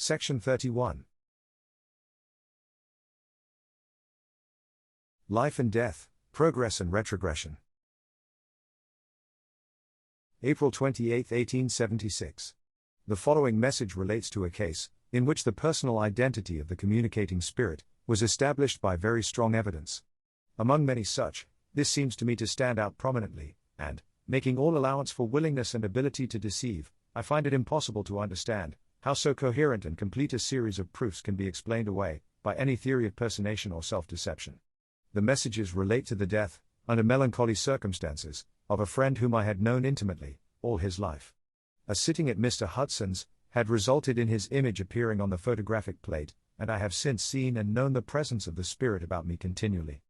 Section 31. Life and Death, Progress and Retrogression. April 28, 1876. The following message relates to a case in which the personal identity of the communicating spirit was established by very strong evidence. Among many such, this seems to me to stand out prominently, and, making all allowance for willingness and ability to deceive, I find it impossible to understand how so coherent and complete a series of proofs can be explained away by any theory of personation or self-deception. The messages relate to the death, under melancholy circumstances, of a friend whom I had known intimately, all his life. A sitting at Mr. Hudson's had resulted in his image appearing on the photographic plate, and I have since seen and known the presence of the spirit about me continually.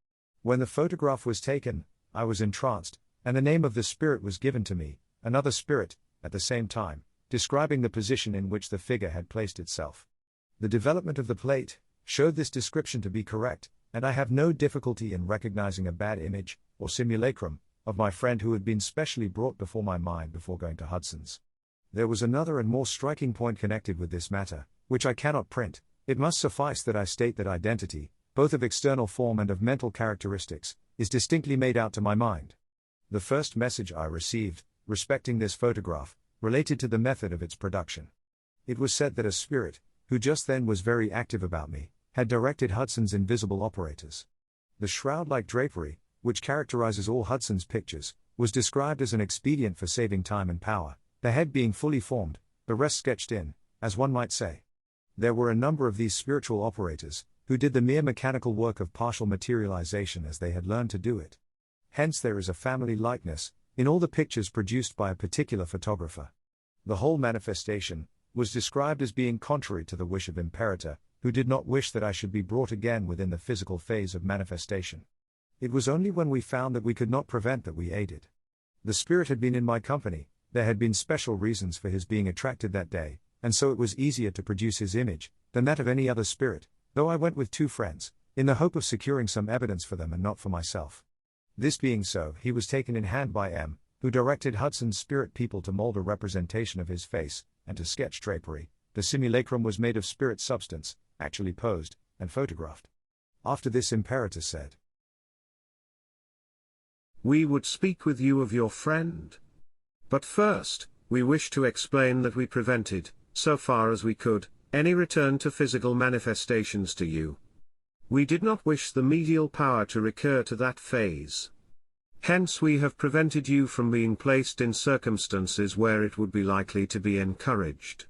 When the photograph was taken, I was entranced, and the name of the spirit was given to me, another spirit, at the same time, describing the position in which the figure had placed itself. The development of the plate showed this description to be correct, and I have no difficulty in recognizing a bad image, or simulacrum, of my friend who had been specially brought before my mind before going to Hudson's. There was another and more striking point connected with this matter, which I cannot print. It must suffice that I state that identity, both of external form and of mental characteristics, is distinctly made out to my mind. The first message I received, respecting this photograph, related to the method of its production. It was said that a spirit, who just then was very active about me, had directed Hudson's invisible operators. The shroud-like drapery, which characterizes all Hudson's pictures, was described as an expedient for saving time and power, the head being fully formed, the rest sketched in, as one might say. There were a number of these spiritual operators, who did the mere mechanical work of partial materialization as they had learned to do it. Hence there is a family likeness in all the pictures produced by a particular photographer. The whole manifestation was described as being contrary to the wish of Imperator, who did not wish that I should be brought again within the physical phase of manifestation. It was only when we found that we could not prevent that we aided. The spirit had been in my company, there had been special reasons for his being attracted that day, and so it was easier to produce his image than that of any other spirit, though I went with 2 friends, in the hope of securing some evidence for them and not for myself. This being so, he was taken in hand by M, who directed Hudson's spirit people to mold a representation of his face, and to sketch drapery. The simulacrum was made of spirit substance, actually posed, and photographed. After this Imperator said, "We would speak with you of your friend. But first, we wish to explain that we prevented, so far as we could, any return to physical manifestations to you. We did not wish the medial power to recur to that phase. Hence we have prevented you from being placed in circumstances where it would be likely to be encouraged.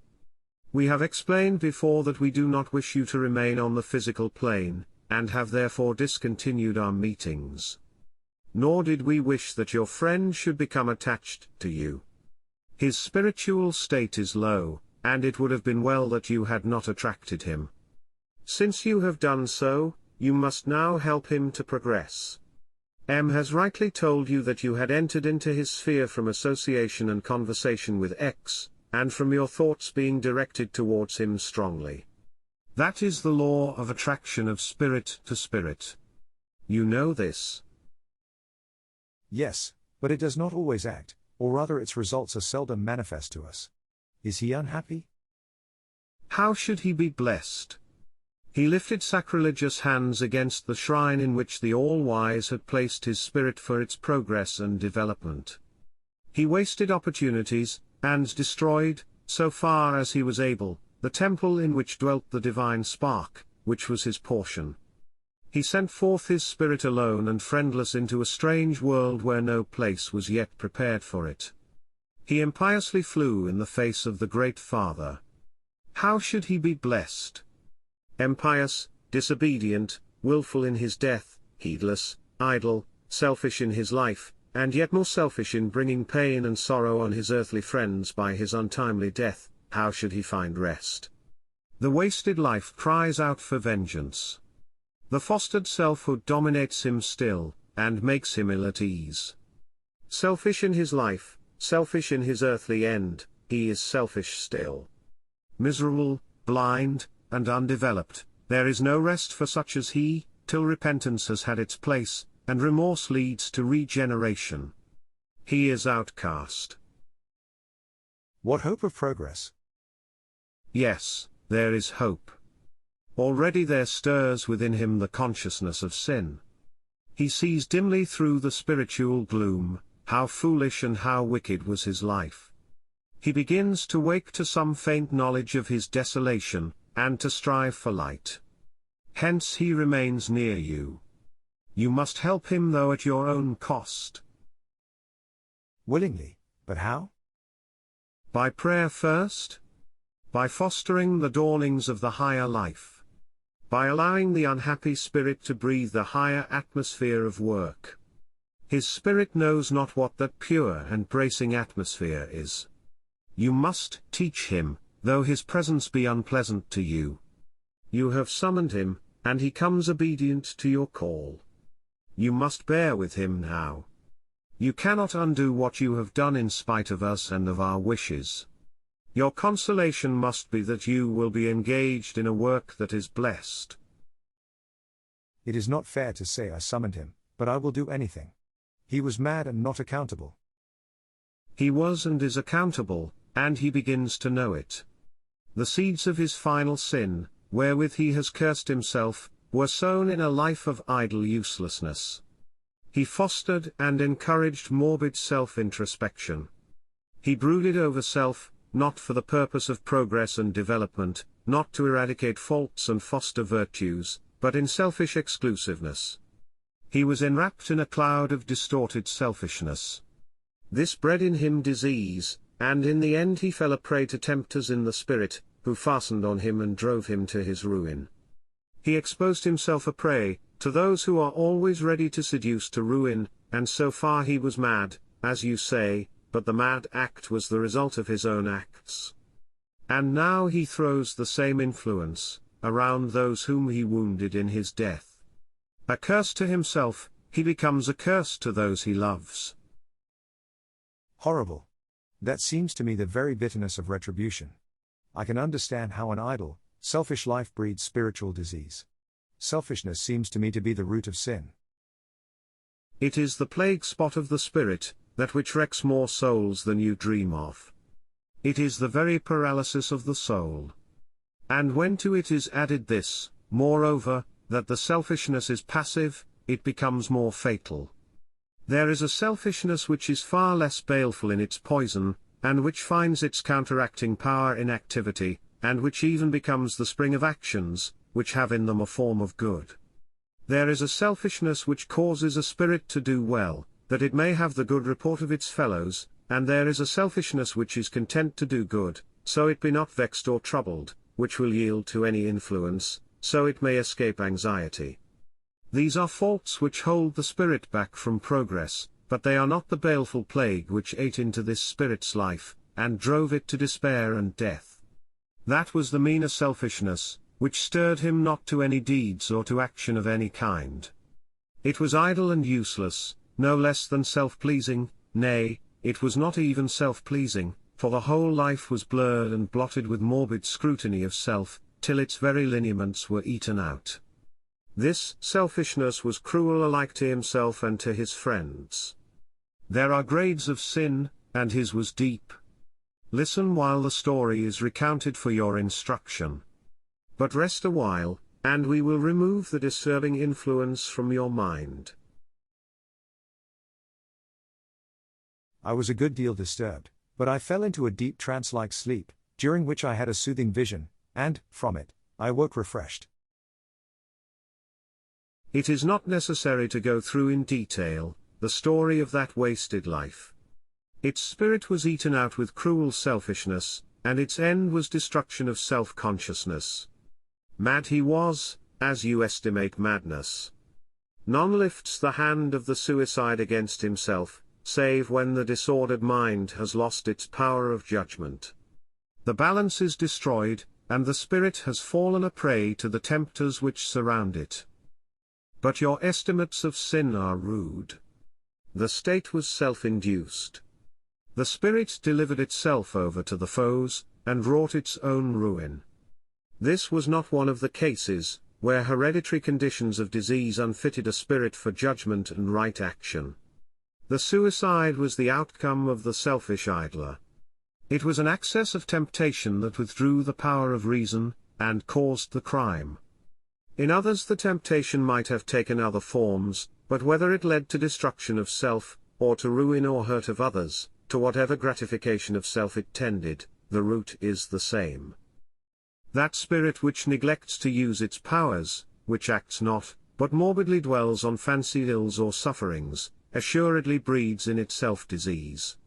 We have explained before that we do not wish you to remain on the physical plane, and have therefore discontinued our meetings. Nor did we wish that your friend should become attached to you. His spiritual state is low, and it would have been well that you had not attracted him. Since you have done so, you must now help him to progress. M has rightly told you that you had entered into his sphere from association and conversation with X, and from your thoughts being directed towards him strongly. That is the law of attraction of spirit to spirit. You know this." "Yes, but it does not always act, or rather its results are seldom manifest to us. Is he unhappy?" "How should he be blessed? He lifted sacrilegious hands against the shrine in which the All-Wise had placed his spirit for its progress and development. He wasted opportunities, and destroyed, so far as he was able, the temple in which dwelt the divine spark, which was his portion. He sent forth his spirit alone and friendless into a strange world where no place was yet prepared for it. He impiously flew in the face of the Great Father. How should he be blessed? Impious, disobedient, willful in his death, heedless, idle, selfish in his life, and yet more selfish in bringing pain and sorrow on his earthly friends by his untimely death, how should he find rest? The wasted life cries out for vengeance. The fostered selfhood dominates him still, and makes him ill at ease. Selfish in his life, selfish in his earthly end, he is selfish still. Miserable, blind, and undeveloped, there is no rest for such as he, till repentance has had its place, and remorse leads to regeneration. He is outcast." What hope of progress? Yes, there is hope. Already there stirs within him the consciousness of sin. He sees dimly through the spiritual gloom, how foolish and how wicked was his life. He begins to wake to some faint knowledge of his desolation, and to strive for light. Hence he remains near you. You must help him though at your own cost. Willingly, but how? By prayer first. By fostering the dawnings of the higher life. By allowing the unhappy spirit to breathe the higher atmosphere of work. His spirit knows not what that pure and bracing atmosphere is. You must teach him, though his presence be unpleasant to you. You have summoned him, and he comes obedient to your call. You must bear with him now. You cannot undo what you have done in spite of us and of our wishes. Your consolation must be that you will be engaged in a work that is blessed. It is not fair to say I summoned him, but I will do anything. He was mad and not accountable. He was and is accountable, and he begins to know it. The seeds of his final sin, wherewith he has cursed himself, were sown in a life of idle uselessness. He fostered and encouraged morbid self-introspection. He brooded over self, not for the purpose of progress and development, not to eradicate faults and foster virtues, but in selfish exclusiveness. He was enwrapped in a cloud of distorted selfishness. This bred in him disease, and in the end he fell a prey to tempters in the spirit, who fastened on him and drove him to his ruin. He exposed himself a prey, to those who are always ready to seduce to ruin, and so far he was mad, as you say, but the mad act was the result of his own acts. And now he throws the same influence around those whom he wounded in his death. A curse to himself, he becomes a curse to those he loves. Horrible. That seems to me the very bitterness of retribution. I can understand how an idle, selfish life breeds spiritual disease. Selfishness seems to me to be the root of sin. It is the plague spot of the spirit, that which wrecks more souls than you dream of. It is the very paralysis of the soul. And when to it is added this, moreover, that the selfishness is passive, it becomes more fatal. There is a selfishness which is far less baleful in its poison, and which finds its counteracting power in activity, and which even becomes the spring of actions, which have in them a form of good. There is a selfishness which causes a spirit to do well, that it may have the good report of its fellows, and there is a selfishness which is content to do good, so it be not vexed or troubled, which will yield to any influence, so it may escape anxiety. These are faults which hold the spirit back from progress, but they are not the baleful plague which ate into this spirit's life, and drove it to despair and death. That was the meaner selfishness, which stirred him not to any deeds or to action of any kind. It was idle and useless, no less than self-pleasing, nay, it was not even self-pleasing, for the whole life was blurred and blotted with morbid scrutiny of self, till its very lineaments were eaten out. This selfishness was cruel alike to himself and to his friends. There are grades of sin, and his was deep. Listen while the story is recounted for your instruction. But rest a while, and we will remove the disturbing influence from your mind. I was a good deal disturbed, but I fell into a deep trance-like sleep, during which I had a soothing vision, and, from it, I woke refreshed. It is not necessary to go through in detail the story of that wasted life. Its spirit was eaten out with cruel selfishness, and its end was destruction of self-consciousness. Mad he was, as you estimate madness. None lifts the hand of the suicide against himself, save when the disordered mind has lost its power of judgment. The balance is destroyed, and the spirit has fallen a prey to the tempters which surround it. But your estimates of sin are rude. The state was self-induced. The spirit delivered itself over to the foes, and wrought its own ruin. This was not one of the cases, where hereditary conditions of disease unfitted a spirit for judgment and right action. The suicide was the outcome of the selfish idler. It was an access of temptation that withdrew the power of reason, and caused the crime. In others the temptation might have taken other forms, but whether it led to destruction of self, or to ruin or hurt of others, to whatever gratification of self it tended, the root is the same. That spirit which neglects to use its powers, which acts not, but morbidly dwells on fancied ills or sufferings, assuredly breeds in itself disease.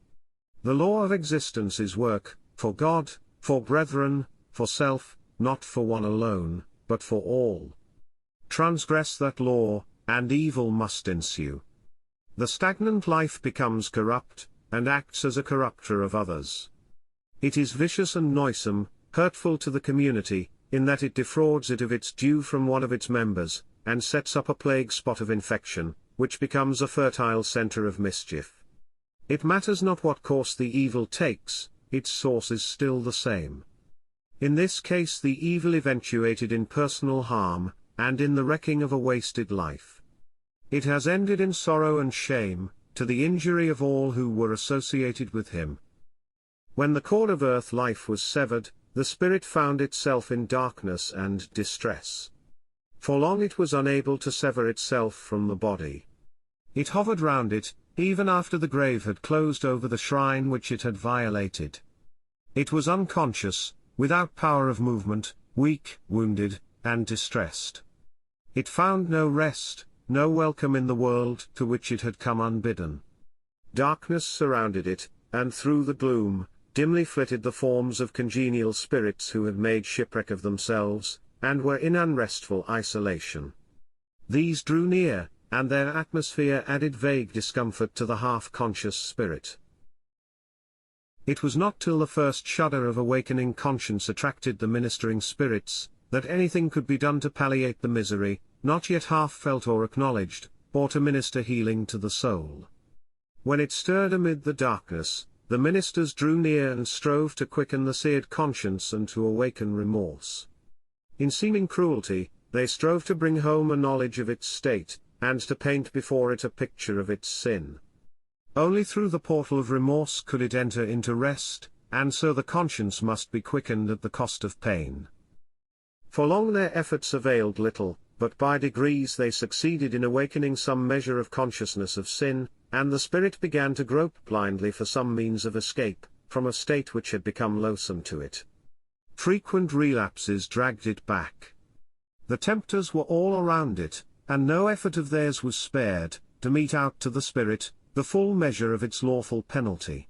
The law of existence is work, for God, for brethren, for self, not for one alone, but for all. Transgress that law, and evil must ensue. The stagnant life becomes corrupt, and acts as a corrupter of others. It is vicious and noisome, hurtful to the community, in that it defrauds it of its due from one of its members, and sets up a plague spot of infection, which becomes a fertile center of mischief. It matters not what course the evil takes, its source is still the same. In this case the evil eventuated in personal harm, and in the wrecking of a wasted life. It has ended in sorrow and shame, to the injury of all who were associated with him. When the cord of earth life was severed, the spirit found itself in darkness and distress. For long it was unable to sever itself from the body. It hovered round it, even after the grave had closed over the shrine which it had violated. It was unconscious, without power of movement, weak, wounded, and distressed. It found no rest, no welcome in the world to which it had come unbidden. Darkness surrounded it, and through the gloom, dimly flitted the forms of congenial spirits who had made shipwreck of themselves, and were in unrestful isolation. These drew near, and their atmosphere added vague discomfort to the half-conscious spirit. It was not till the first shudder of awakening conscience attracted the ministering spirits, that anything could be done to palliate the misery, not yet half felt or acknowledged, or to minister healing to the soul. When it stirred amid the darkness, the ministers drew near and strove to quicken the seared conscience and to awaken remorse. In seeming cruelty, they strove to bring home a knowledge of its state, and to paint before it a picture of its sin. Only through the portal of remorse could it enter into rest, and so the conscience must be quickened at the cost of pain. For long their efforts availed little, but by degrees they succeeded in awakening some measure of consciousness of sin, and the spirit began to grope blindly for some means of escape, from a state which had become loathsome to it. Frequent relapses dragged it back. The tempters were all around it, and no effort of theirs was spared, to mete out to the spirit, the full measure of its lawful penalty.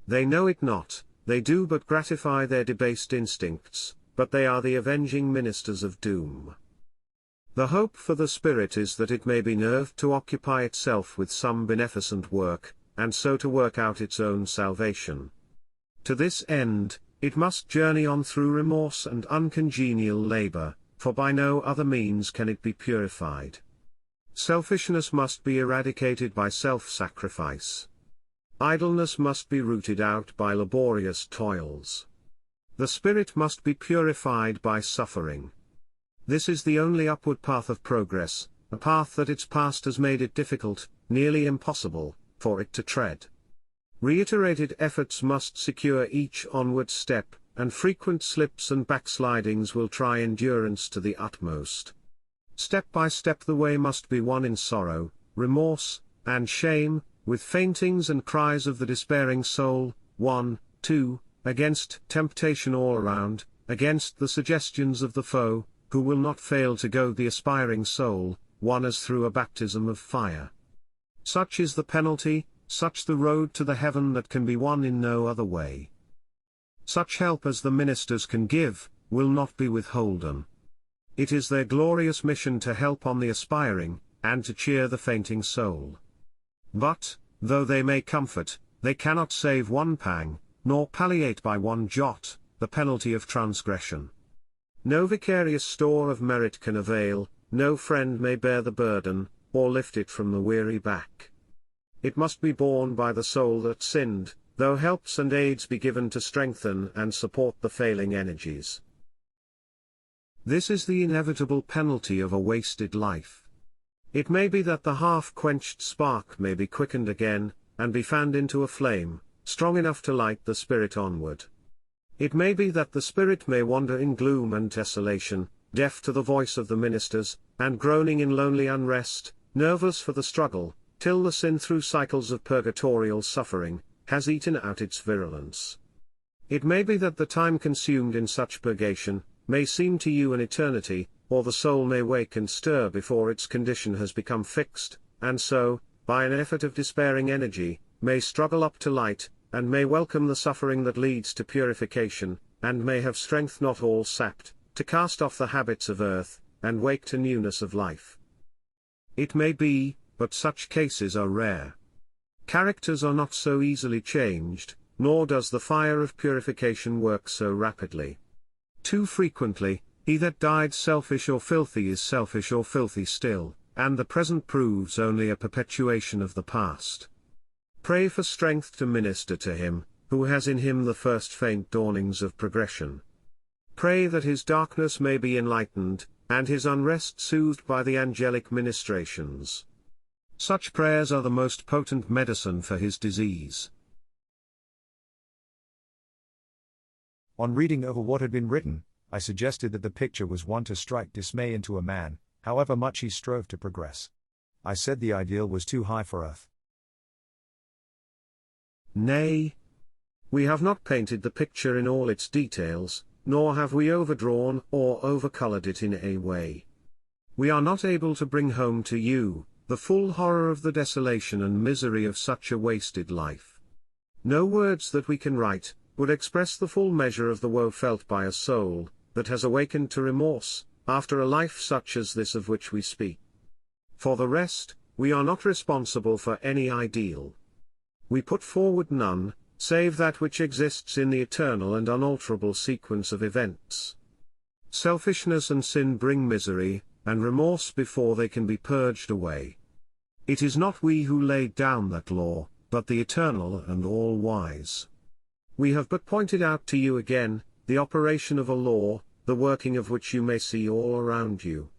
They know it not, they do but gratify their debased instincts, but they are the avenging ministers of doom. The hope for the spirit is that it may be nerved to occupy itself with some beneficent work, and so to work out its own salvation. To this end, it must journey on through remorse and uncongenial labor, for by no other means can it be purified. Selfishness must be eradicated by self-sacrifice. Idleness must be rooted out by laborious toils. The spirit must be purified by suffering. This is the only upward path of progress, a path that its past has made it difficult, nearly impossible, for it to tread. Reiterated efforts must secure each onward step, and frequent slips and backslidings will try endurance to the utmost. Step by step the way must be won in sorrow, remorse, and shame, with faintings and cries of the despairing soul, 1, 2, against temptation all around, against the suggestions of the foe, who will not fail to goad the aspiring soul, one as through a baptism of fire. Such is the penalty, such the road to the heaven that can be won in no other way. Such help as the ministers can give, will not be withholden. It is their glorious mission to help on the aspiring, and to cheer the fainting soul. But, though they may comfort, they cannot save one pang, nor palliate by one jot, the penalty of transgression. No vicarious store of merit can avail, no friend may bear the burden, or lift it from the weary back. It must be borne by the soul that sinned, though helps and aids be given to strengthen and support the failing energies. This is the inevitable penalty of a wasted life. It may be that the half-quenched spark may be quickened again, and be fanned into a flame, strong enough to light the spirit onward. It may be that the spirit may wander in gloom and desolation, deaf to the voice of the ministers, and groaning in lonely unrest, nerveless for the struggle, till the sin through cycles of purgatorial suffering, has eaten out its virulence. It may be that the time consumed in such purgation, may seem to you an eternity, or the soul may wake and stir before its condition has become fixed, and so, by an effort of despairing energy, may struggle up to light, and may welcome the suffering that leads to purification, and may have strength not all sapped, to cast off the habits of earth, and wake to newness of life. It may be, but such cases are rare. Characters are not so easily changed, nor does the fire of purification work so rapidly. Too frequently, he that died selfish or filthy is selfish or filthy still, and the present proves only a perpetuation of the past. Pray for strength to minister to him, who has in him the first faint dawnings of progression. Pray that his darkness may be enlightened, and his unrest soothed by the angelic ministrations. Such prayers are the most potent medicine for his disease. On reading over what had been written, I suggested that the picture was one to strike dismay into a man, however much he strove to progress. I said the ideal was too high for earth. Nay. We have not painted the picture in all its details, nor have we overdrawn or overcolored it in a way. We are not able to bring home to you the full horror of the desolation and misery of such a wasted life. No words that we can write would express the full measure of the woe felt by a soul that has awakened to remorse, after a life such as this of which we speak. For the rest, we are not responsible for any ideal. We put forward none, save that which exists in the eternal and unalterable sequence of events. Selfishness and sin bring misery, and remorse before they can be purged away. It is not we who laid down that law, but the eternal and all-wise. We have but pointed out to you again, the operation of a law, the working of which you may see all around you.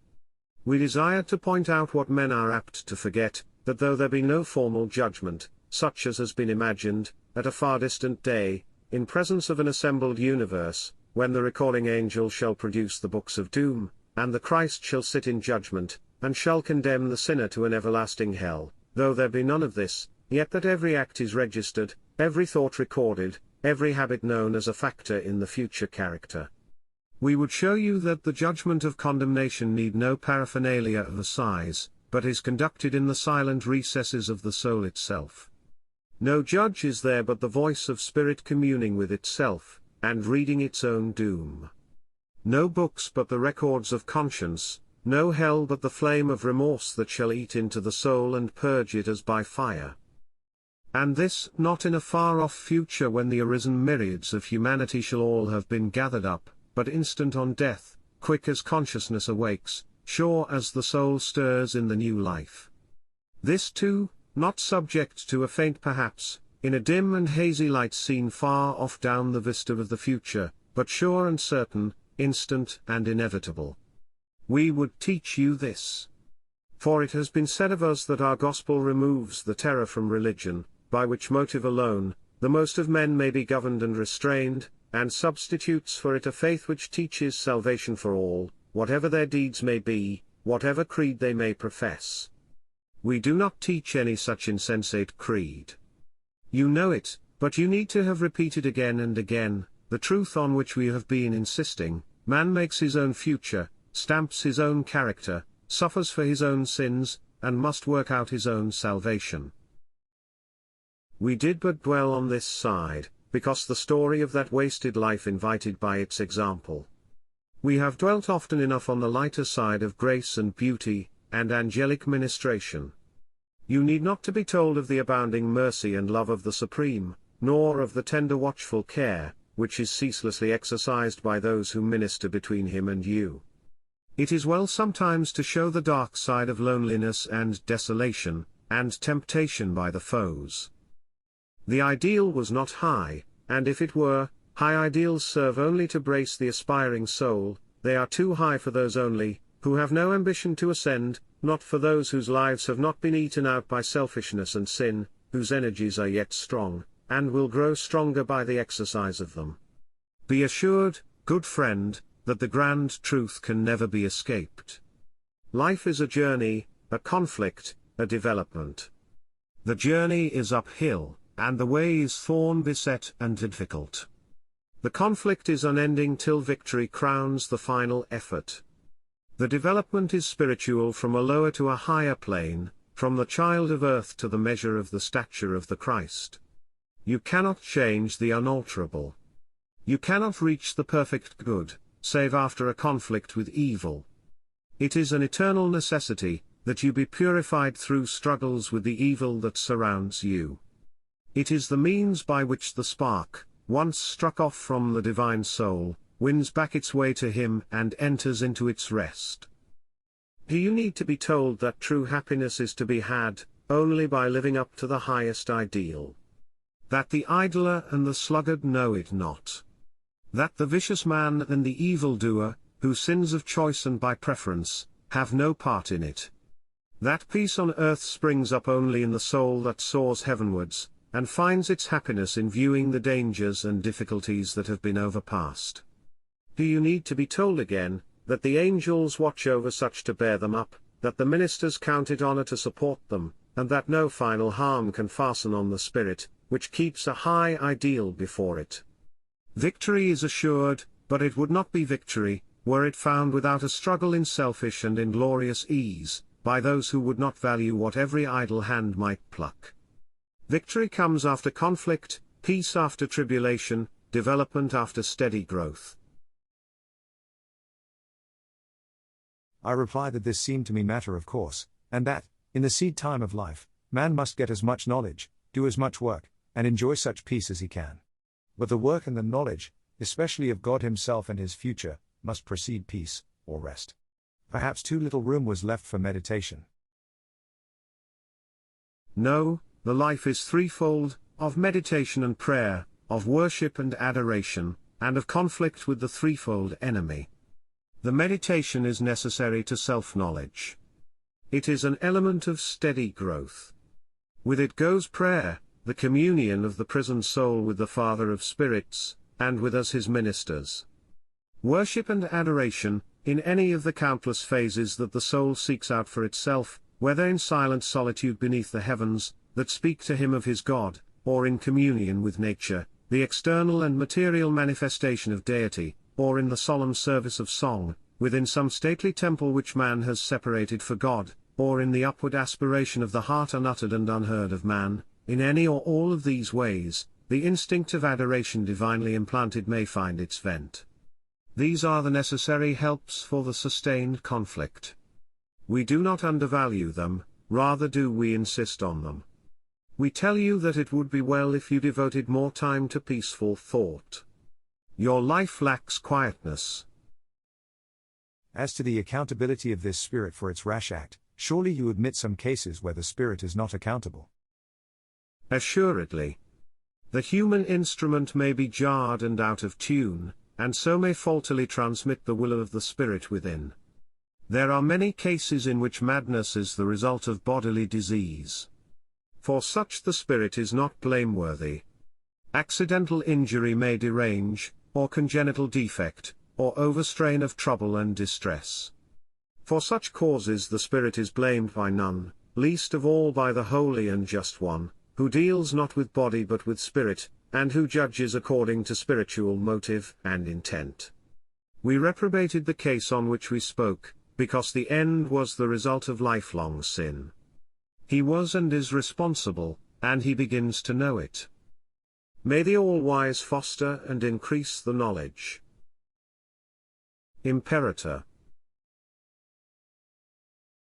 We desire to point out what men are apt to forget, that though there be no formal judgment, such as has been imagined, at a far distant day, in presence of an assembled universe, when the recording angel shall produce the books of doom, and the Christ shall sit in judgment, and shall condemn the sinner to an everlasting hell, though there be none of this, yet that every act is registered, every thought recorded, every habit known as a factor in the future character. We would show you that the judgment of condemnation need no paraphernalia of assize, but is conducted in the silent recesses of the soul itself. No judge is there but the voice of spirit communing with itself, and reading its own doom. No books but the records of conscience, no hell but the flame of remorse that shall eat into the soul and purge it as by fire. And this not in a far-off future when the arisen myriads of humanity shall all have been gathered up, but instant on death, quick as consciousness awakes, sure as the soul stirs in the new life. This too, not subject to a faint perhaps, in a dim and hazy light seen far off down the vista of the future, but sure and certain, instant and inevitable. We would teach you this. For it has been said of us that our gospel removes the terror from religion, by which motive alone, the most of men may be governed and restrained, and substitutes for it a faith which teaches salvation for all, whatever their deeds may be, whatever creed they may profess. We do not teach any such insensate creed. You know it, but you need to have repeated again and again, the truth on which we have been insisting: man makes his own future, stamps his own character, suffers for his own sins, and must work out his own salvation. We did but dwell on this side, because the story of that wasted life invited by its example. We have dwelt often enough on the lighter side of grace and beauty, and angelic ministration. You need not to be told of the abounding mercy and love of the Supreme, nor of the tender watchful care, which is ceaselessly exercised by those who minister between him and you. It is well sometimes to show the dark side of loneliness and desolation, and temptation by the foes. The ideal was not high, and if it were, high ideals serve only to brace the aspiring soul. They are too high for those only, who have no ambition to ascend, not for those whose lives have not been eaten out by selfishness and sin, whose energies are yet strong, and will grow stronger by the exercise of them. Be assured, good friend, that the grand truth can never be escaped. Life is a journey, a conflict, a development. The journey is uphill, and the way is thorn-beset and difficult. The conflict is unending till victory crowns the final effort. The development is spiritual from a lower to a higher plane, from the child of earth to the measure of the stature of the Christ. You cannot change the unalterable. You cannot reach the perfect good, save after a conflict with evil. It is an eternal necessity, that you be purified through struggles with the evil that surrounds you. It is the means by which the spark, once struck off from the divine soul, wins back its way to Him and enters into its rest. Do you need to be told that true happiness is to be had, only by living up to the highest ideal? That the idler and the sluggard know it not? That the vicious man and the evildoer, who sins of choice and by preference, have no part in it? That peace on earth springs up only in the soul that soars heavenwards, and finds its happiness in viewing the dangers and difficulties that have been overpassed? Do you need to be told again, that the angels watch over such to bear them up, that the ministers count it honor to support them, and that no final harm can fasten on the spirit, which keeps a high ideal before it? Victory is assured, but it would not be victory, were it found without a struggle in selfish and inglorious ease, by those who would not value what every idle hand might pluck. Victory comes after conflict, peace after tribulation, development after steady growth. I replied that this seemed to me matter of course, and that, in the seed time of life, man must get as much knowledge, do as much work, and enjoy such peace as he can. But the work and the knowledge, especially of God Himself and His future, must precede peace, or rest. Perhaps too little room was left for meditation. No, the life is threefold, of meditation and prayer, of worship and adoration, and of conflict with the threefold enemy. The meditation is necessary to self-knowledge. It is an element of steady growth. With it goes prayer, the communion of the prisoned soul with the Father of spirits, and with us His ministers. Worship and adoration, in any of the countless phases that the soul seeks out for itself, whether in silent solitude beneath the heavens, that speak to him of his God, or in communion with nature, the external and material manifestation of deity, or in the solemn service of song, within some stately temple which man has separated for God, or in the upward aspiration of the heart unuttered and unheard of man, in any or all of these ways, the instinct of adoration divinely implanted may find its vent. These are the necessary helps for the sustained conflict. We do not undervalue them, rather do we insist on them. We tell you that it would be well if you devoted more time to peaceful thought. Your life lacks quietness. As to the accountability of this spirit for its rash act, surely you admit some cases where the spirit is not accountable. Assuredly. The human instrument may be jarred and out of tune, and so may faultily transmit the will of the spirit within. There are many cases in which madness is the result of bodily disease. For such the spirit is not blameworthy. Accidental injury may derange, or congenital defect, or overstrain of trouble and distress. For such causes the spirit is blamed by none, least of all by the Holy and Just One, who deals not with body but with spirit, and who judges according to spiritual motive and intent. We reprobated the case on which we spoke, because the end was the result of lifelong sin. He was and is responsible, and he begins to know it. May the All-Wise foster and increase the knowledge. Imperator.